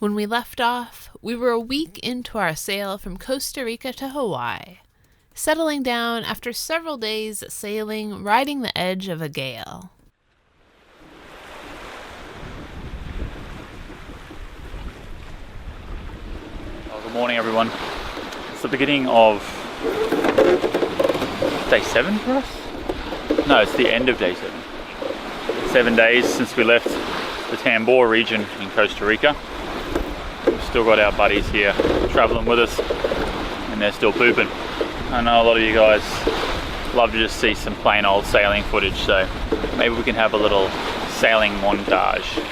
When we left off, we were a week into our sail from Costa Rica to Hawaii, settling down after several days sailing, riding the edge of a gale. Well, good morning, everyone. It's the beginning of day 7 for us? No, it's the end of day 7. 7 days since we left the Tambor region in Costa Rica. We've still got our buddies here traveling with us, and they're still pooping. I know a lot of you guys love to just see some plain old sailing footage, so maybe we can have a little sailing montage.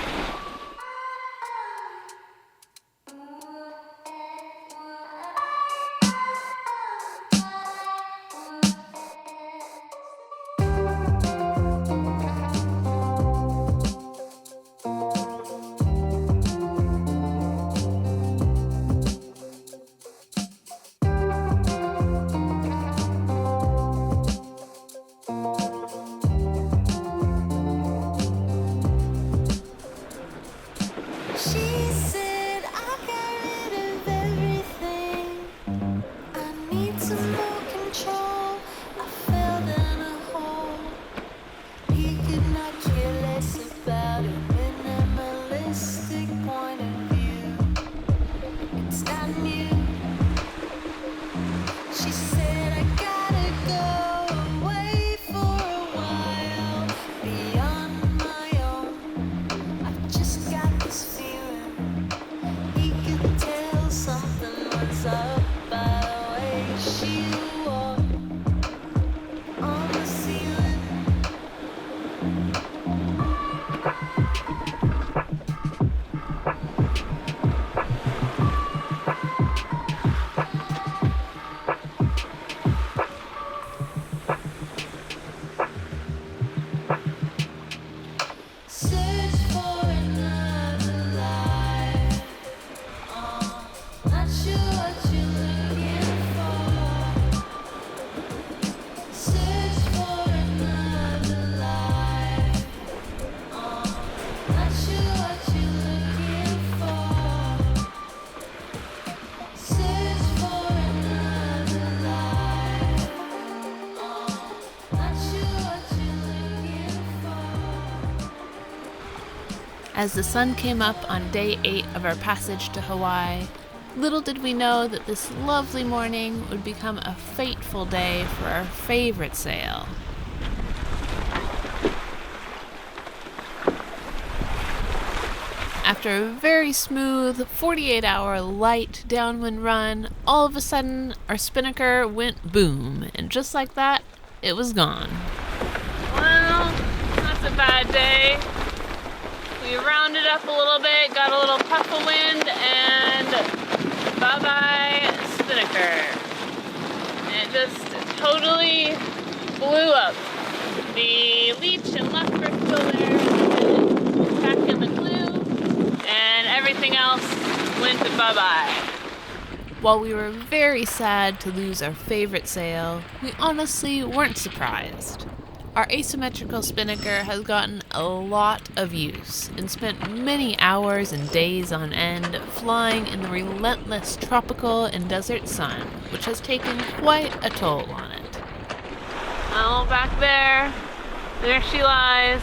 As the sun came up on day 8 of our passage to Hawaii, little did we know that this lovely morning would become a fateful day for our favorite sail. After a very smooth 48-hour light downwind run, all of a sudden our spinnaker went boom, and just like that, it was gone. Well, that's a bad day. We rounded up a little bit, got a little puff of wind, and bye-bye spinnaker. And it just totally blew up. The leech and luck were still there, tack and the glue, and everything else went bye-bye. While we were very sad to lose our favorite sail, we honestly weren't surprised. Our asymmetrical spinnaker has gotten a lot of use and spent many hours and days on end flying in the relentless tropical and desert sun, which has taken quite a toll on it. Oh, back there she lies,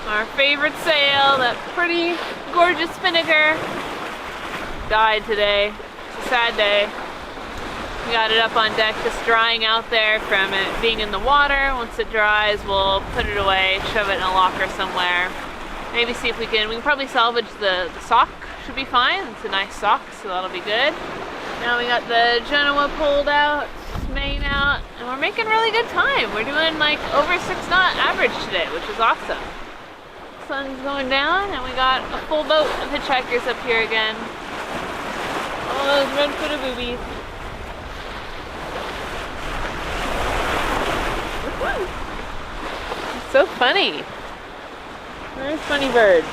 our favorite sail, that pretty gorgeous spinnaker, died today. It's a sad day. We got it up on deck, just drying out there from it being in the water. Once it dries, we'll put it away, shove it in a locker somewhere. Maybe see if we can probably salvage the sock. Should be fine. It's a nice sock, so that'll be good. Now we got the Genoa pulled out, main out, and we're making really good time. We're doing like over 6 knot average today, which is awesome. Sun's going down, and we got a full boat of hitchhikers up here again. All those red-footed boobies. It's so funny. Where's Funny Bird?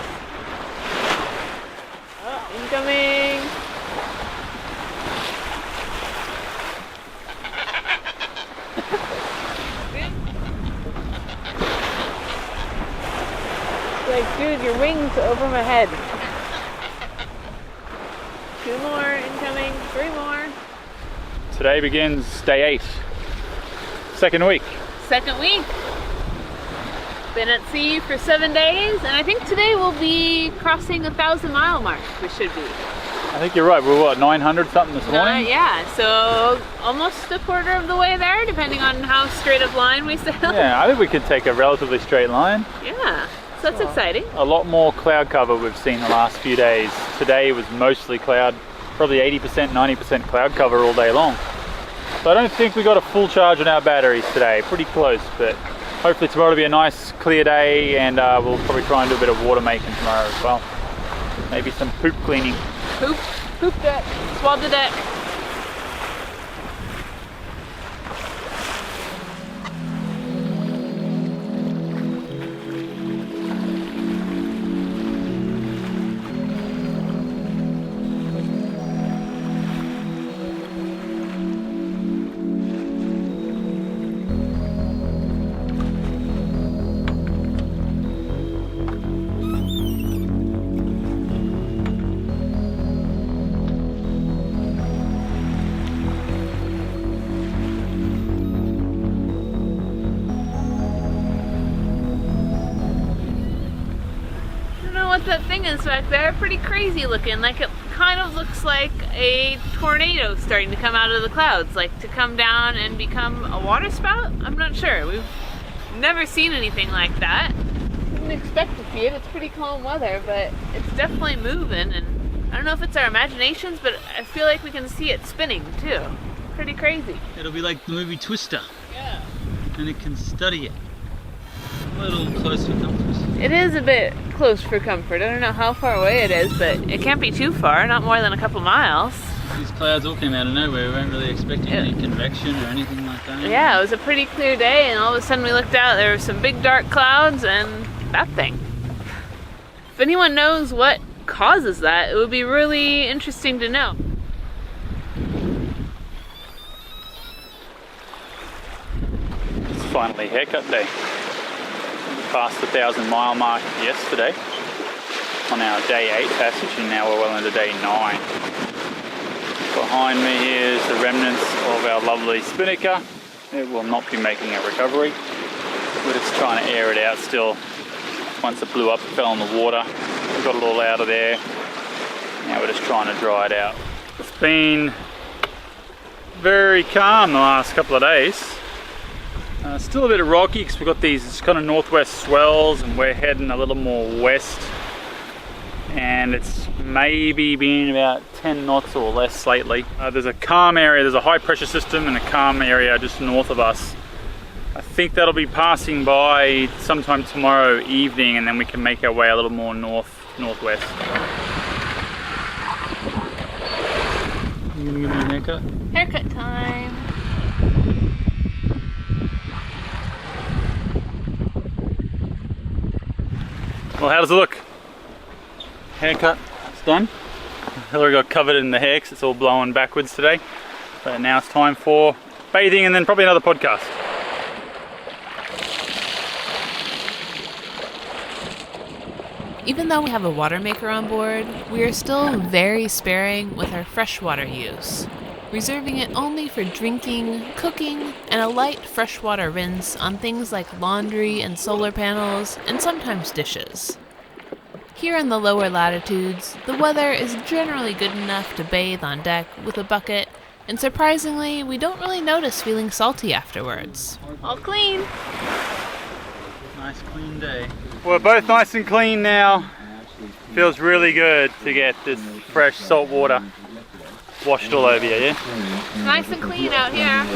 Oh, incoming. Like, dude, your wings over my head. 2 more incoming, 3 more. Today begins day 8. Second week. Second week. Been at sea for 7 days, and I think today we'll be crossing 1,000-mile mark. We should be. I think you're right. We're what, 900 something this morning? Yeah, so almost a quarter of the way there, depending on how straight of line we sail. Yeah, I think we could take a relatively straight line. Yeah, so that's exciting. A lot more cloud cover we've seen the last few days. Today was mostly cloud, probably 80%, 90% cloud cover all day long. So I don't think we got a full charge on our batteries today. Pretty close, but hopefully tomorrow will be a nice clear day, and we'll probably try and do a bit of water making tomorrow as well. Maybe some poop cleaning. Poop deck, swab the deck. What that thing is back there, pretty crazy looking. Like, it kind of looks like a tornado starting to come out of the clouds, like to come down and become a waterspout. I'm not sure. We've never seen anything like that. Didn't expect to see it. It's pretty calm weather, but it's definitely moving, and I don't know if it's our imaginations, but I feel like we can see it spinning too. Pretty crazy. It'll be like the movie Twister. Yeah. And it can study it. A little close for comfort. It is a bit close for comfort. I don't know how far away it is, but it can't be too far, not more than a couple miles. These clouds all came out of nowhere. We weren't really expecting any convection or anything like that. Yeah, it was a pretty clear day, and all of a sudden we looked out, there were some big dark clouds and that thing. If anyone knows what causes that, it would be really interesting to know. It's finally haircut day. Passed the 1,000-mile mark yesterday on our day 8 passage, and now we're well into day 9. Behind me here is the remnants of our lovely spinnaker. It will not be making a recovery. We're just trying to air it out still. Once it blew up, it fell in the water. We got it all out of there. Now we're just trying to dry it out. It's been very calm the last couple of days. Still a bit rocky because we've got these kind of northwest swells, and we're heading a little more west, and it's maybe been about 10 knots or less lately. There's a calm area, there's a high pressure system and a calm area just north of us. I think that'll be passing by sometime tomorrow evening, and then we can make our way a little more northwest. You gonna give me a haircut? Haircut time. Well, how does it look? Haircut, it's done. Hillary got covered in the hair because it's all blowing backwards today. But now it's time for bathing and then probably another podcast. Even though we have a water maker on board, we are still very sparing with our freshwater use, reserving it only for drinking, cooking, and a light freshwater rinse on things like laundry and solar panels, and sometimes dishes. Here in the lower latitudes, the weather is generally good enough to bathe on deck with a bucket, and surprisingly, we don't really notice feeling salty afterwards. All clean! Nice clean day. We're both nice and clean now. Feels really good to get this fresh salt water washed all over you, yeah? It's nice and clean out here.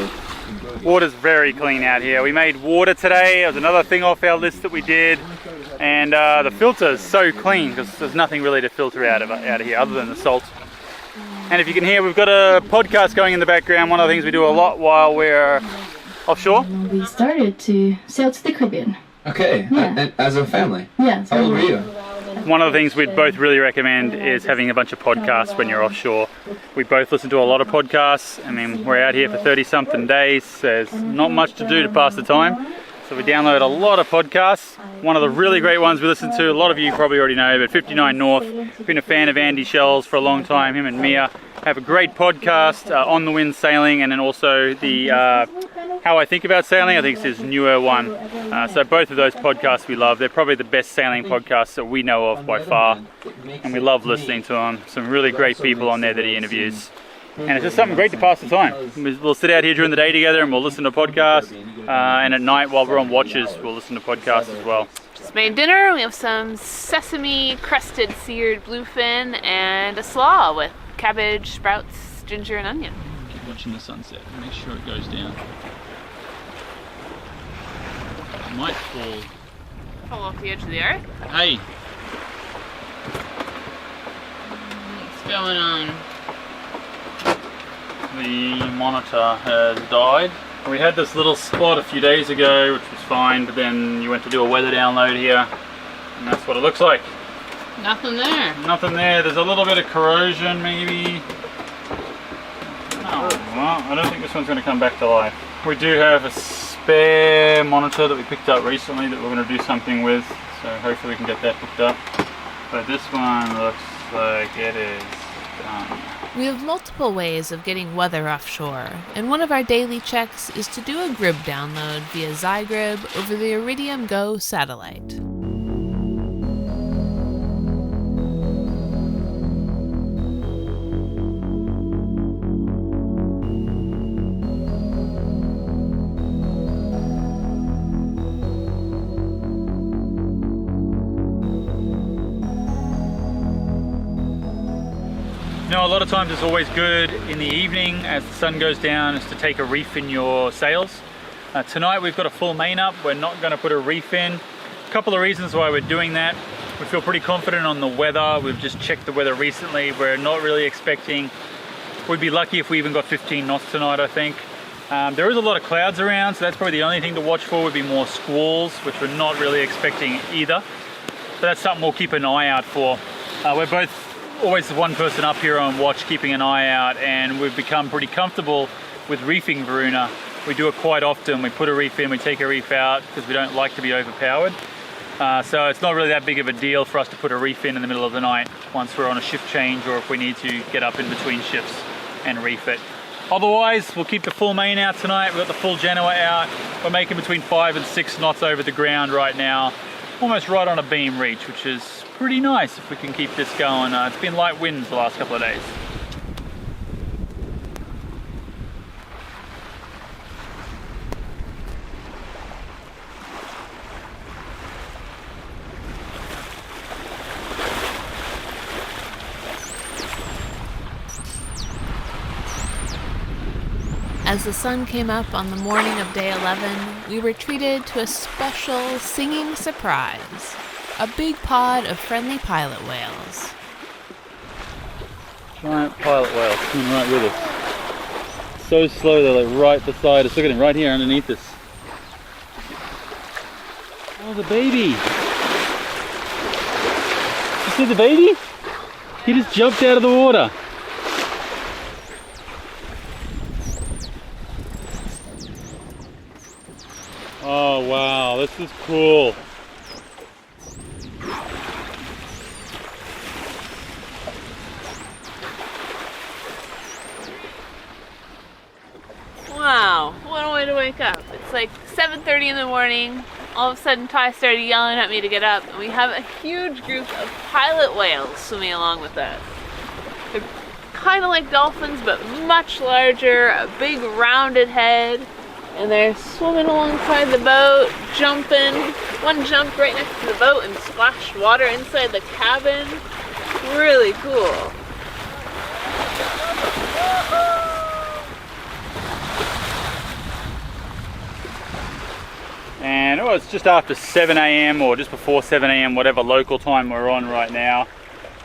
Water's very clean out here. We made water today. It was another thing off our list that we did. And the filter is so clean because there's nothing really to filter out of here other than the salt. And if you can hear, we've got a podcast going in the background. One of the things we do a lot while we're offshore. We started to sail to the Caribbean. Okay, Yeah. As a family? Yeah. How old were you? One of the things we'd both really recommend is having a bunch of podcasts when you're offshore. We both listen to a lot of podcasts. I mean, we're out here for 30-something days. There's not much to do to pass the time. So we download a lot of podcasts. One of the really great ones we listen to, a lot of you probably already know, but 59 North. Been a fan of Andy Shell's for a long time. Him and Mia have a great podcast, On the Wind Sailing, and then also the How I Think About Sailing. I think it's his newer one. So both of those podcasts we love. They're probably the best sailing podcasts that we know of by far, and we love listening to them. Some really great people on there that he interviews. And it's just something great to pass the time. We'll sit out here during the day together and we'll listen to podcasts. And at night while we're on watches, we'll listen to podcasts as well. Just made dinner. We have some sesame crusted seared bluefin and a slaw with cabbage, sprouts, ginger, and onion. Keep watching the sunset. Make sure it goes down. It might Fall off the edge of the earth. Hey! What's going on? The monitor has died. We had this little spot a few days ago, which was fine, but then you went to do a weather download here, and that's what it looks like. Nothing there. Nothing there. There's a little bit of corrosion, maybe. Oh, well, I don't think this one's going to come back to life. We do have a spare monitor that we picked up recently that we're going to do something with, so hopefully we can get that hooked up. But this one looks like it is done. We have multiple ways of getting weather offshore, and one of our daily checks is to do a Grib download via Zygrib over the Iridium Go satellite. Now, a lot of times it's always good in the evening as the sun goes down is to take a reef in your sails. Tonight we've got a full main up. We're not going to put a reef in. A couple of reasons why we're doing that. We feel pretty confident on the weather. We've just checked the weather recently. We're not really expecting, we'd be lucky if we even got 15 knots tonight, I think. There is a lot of clouds around, so that's probably the only thing to watch for would be more squalls, which we're not really expecting either. So that's something we'll keep an eye out for. We're both always one person up here on watch keeping an eye out, and we've become pretty comfortable with reefing Varuna. We do it quite often. We put a reef in, we take a reef out because we don't like to be overpowered. So it's not really that big of a deal for us to put a reef in the middle of the night once we're on a shift change or if we need to get up in between shifts and reef it. Otherwise, we'll keep the full main out tonight. We've got the full Genoa out. We're making between 5 and 6 knots over the ground right now, almost right on a beam reach, which is pretty nice if we can keep this going. It's been light winds the last couple of days. As the sun came up on the morning of day 11, we were treated to a special singing surprise. A big pod of friendly pilot whales. Giant pilot whales coming right with us. So slow, they're like right beside us. Look at him right here underneath us. Oh, the baby. You see the baby? He just jumped out of the water. Oh wow, this is cool. Wow, what a way to wake up. It's like 7:30 in the morning. All of a sudden Ty started yelling at me to get up, and we have a huge group of pilot whales swimming along with us. They're kind of like dolphins, but much larger, a big rounded head, and they're swimming alongside the boat, jumping. One jumped right next to the boat and splashed water inside the cabin. Really cool. And oh, it's just after 7 a.m. or just before 7 a.m, whatever local time we're on right now.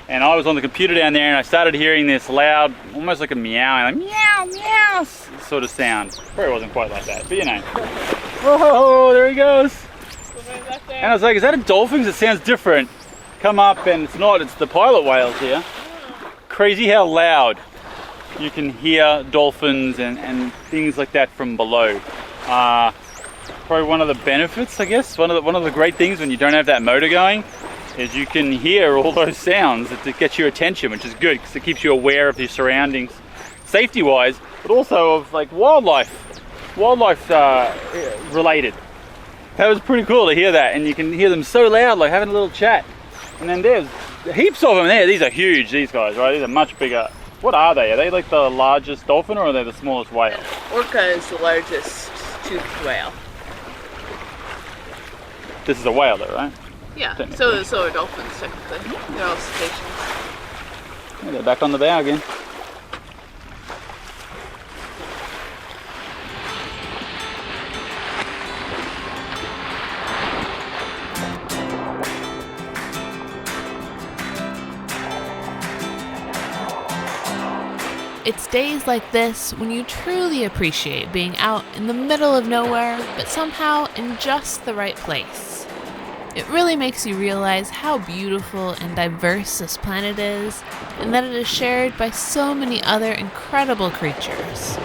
And I was on the computer down there and I started hearing this loud, almost like a meowing, like meow, meow sort of sound. Probably wasn't quite like that, but you know. Whoa, there he goes. And I was like, is that a dolphin? It sounds different. Come up and it's not, it's the pilot whales here. Crazy how loud you can hear dolphins and things like that from below. probably one of the benefits, I guess. One of the great things when you don't have that motor going is you can hear all those sounds that get your attention, which is good because it keeps you aware of your surroundings, safety-wise, but also of like wildlife related. That was pretty cool to hear that, and you can hear them so loud, like having a little chat. And then there's heaps of them there. These are huge, these guys, right? These are much bigger. What are they? Are they like the largest dolphin, or are they the smallest whale? Orca is the largest toothed whale. This is a whale though, right? Yeah, so are dolphins technically. They're all cetaceans. Yeah, they're back on the bow again. It's days like this when you truly appreciate being out in the middle of nowhere, but somehow in just the right place. It really makes you realize how beautiful and diverse this planet is, and that it is shared by so many other incredible creatures.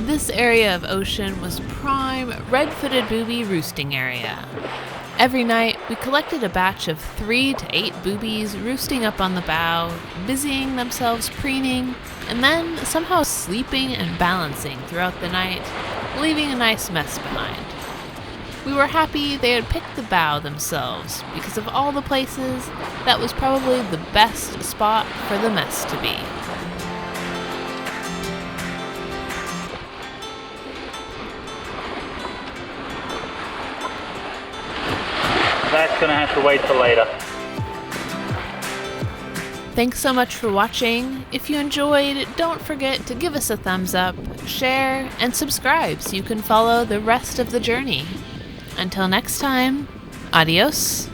This area of ocean was prime red-footed booby roosting area. Every night, we collected a batch of 3 to 8 boobies roosting up on the bow, busying themselves preening, and then somehow sleeping and balancing throughout the night, leaving a nice mess behind. We were happy they had picked the bow themselves, because of all the places, that was probably the best spot for the mess to be. That's gonna have to wait till later. Thanks so much for watching. If you enjoyed, don't forget to give us a thumbs up, share, and subscribe so you can follow the rest of the journey. Until next time, adios.